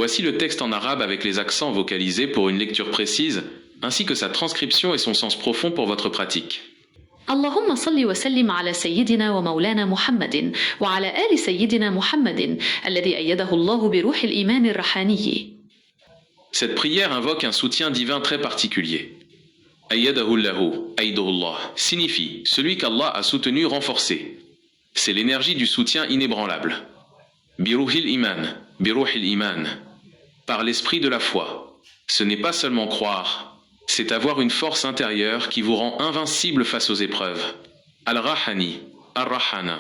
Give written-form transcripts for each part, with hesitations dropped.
Voici le texte en arabe avec les accents vocalisés pour une lecture précise, ainsi que sa transcription et son sens profond pour votre pratique. اللهم صل وسلم على سيدنا ومولانا محمد وعلى آل سيدنا محمد الذي أيده الله بروح الإيمان الرحاني. Cette prière invoque un soutien divin très particulier. Ayyadahu Allahu, Aydullah signifie celui qu'Allah a soutenu, renforcé. C'est l'énergie du soutien inébranlable. Biruhil Iman, par l'esprit de la foi. Ce n'est pas seulement croire, c'est avoir une force intérieure qui vous rend invincible face aux épreuves. Al-Rahani, Ar-Rahana.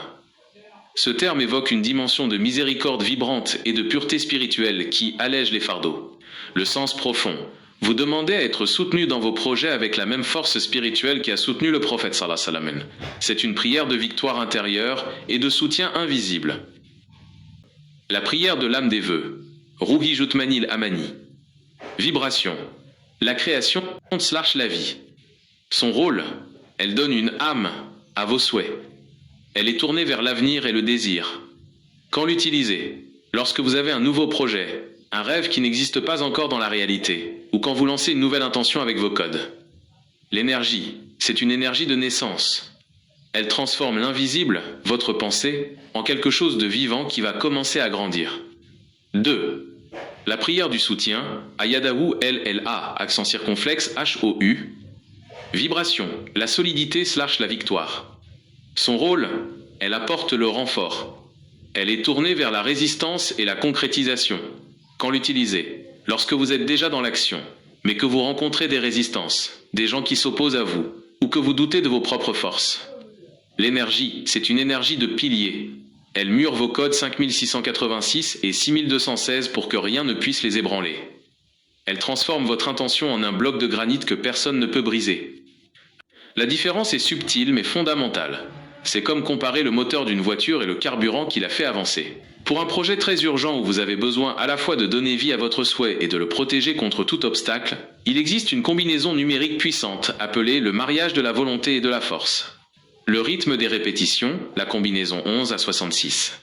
Ce terme évoque une dimension de miséricorde vibrante et de pureté spirituelle qui allège les fardeaux. Le sens profond. Vous demandez à être soutenu dans vos projets avec la même force spirituelle qui a soutenu le prophète sallallahu alayhi wa sallam. C'est une prière de victoire intérieure et de soutien invisible. La prière de l'âme des vœux. Ruhi Jutmanil Amani. Vibration. La création / la vie. Son rôle, elle donne une âme à vos souhaits. Elle est tournée vers l'avenir et le désir. Quand l'utiliser? Lorsque vous avez un nouveau projet, un rêve qui n'existe pas encore dans la réalité, ou quand vous lancez une nouvelle intention avec vos codes. L'énergie, c'est une énergie de naissance. Elle transforme l'invisible, votre pensée, en quelque chose de vivant qui va commencer à grandir. 2. La prière du soutien, Ayadahu LLA, accent circonflexe HOU. Vibration, la solidité / la victoire. Son rôle, elle apporte le renfort. Elle est tournée vers la résistance et la concrétisation. Quand l'utiliser? Lorsque vous êtes déjà dans l'action, mais que vous rencontrez des résistances, des gens qui s'opposent à vous, ou que vous doutez de vos propres forces. L'énergie, c'est une énergie de pilier. Elle mure vos codes 5686 et 6216 pour que rien ne puisse les ébranler. Elle transforme votre intention en un bloc de granit que personne ne peut briser. La différence est subtile mais fondamentale. C'est comme comparer le moteur d'une voiture et le carburant qui la fait avancer. Pour un projet très urgent où vous avez besoin à la fois de donner vie à votre souhait et de le protéger contre tout obstacle, il existe une combinaison numérique puissante appelée le mariage de la volonté et de la force. Le rythme des répétitions, la combinaison 11 à 66.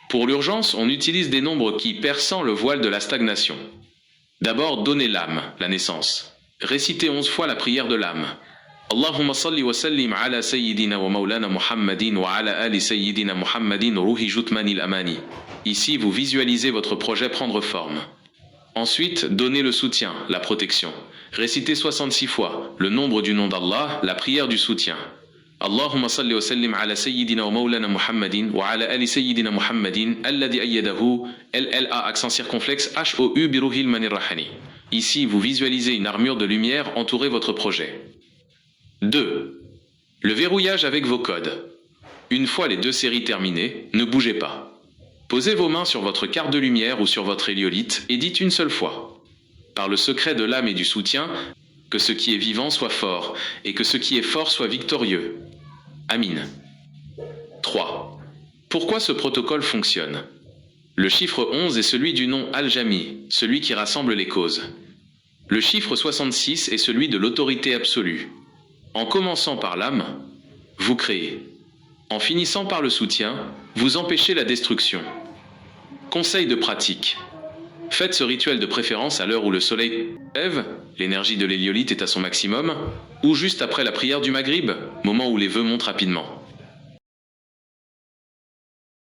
Pour l'urgence, on utilise des nombres qui perçant le voile de la stagnation. D'abord, donnez l'âme, la naissance. Récitez 11 fois la prière de l'âme. Allahumma salli wa sallim ala sayyidina wa maulana Muhammadin wa ala ali sayyidina Muhammadin ruhi jutmanil amani. Ici, vous visualisez votre projet prendre forme. Ensuite, donnez le soutien, la protection. Récitez 66 fois le nombre du nom d'Allah, la prière du soutien. Allahumma salli wa sallim ala sayyidina wa maulana Muhammadin wa ala ali sayyidina Muhammadin alladhi ayyadahu LLA accent circonflexe HOU biruhil manir rahani. Ici, vous visualisez une armure de lumière entourer votre projet. 2. Le verrouillage avec vos codes. Une fois les 2 séries terminées, ne bougez pas. Posez vos mains sur votre carte de lumière ou sur votre héliolite et dites une seule fois. Par le secret de l'âme et du soutien, que ce qui est vivant soit fort et que ce qui est fort soit victorieux. Amin. 3. Pourquoi ce protocole fonctionne? Le chiffre 11 est celui du nom Al-Jami, celui qui rassemble les causes. Le chiffre 66 est celui de l'autorité absolue. En commençant par l'âme, vous créez. En finissant par le soutien, vous empêchez la destruction. Conseil de pratique. Faites ce rituel de préférence à l'heure où le soleil lève, l'énergie de l'héliolite est à son maximum, ou juste après la prière du Maghrib, moment où les vœux montent rapidement.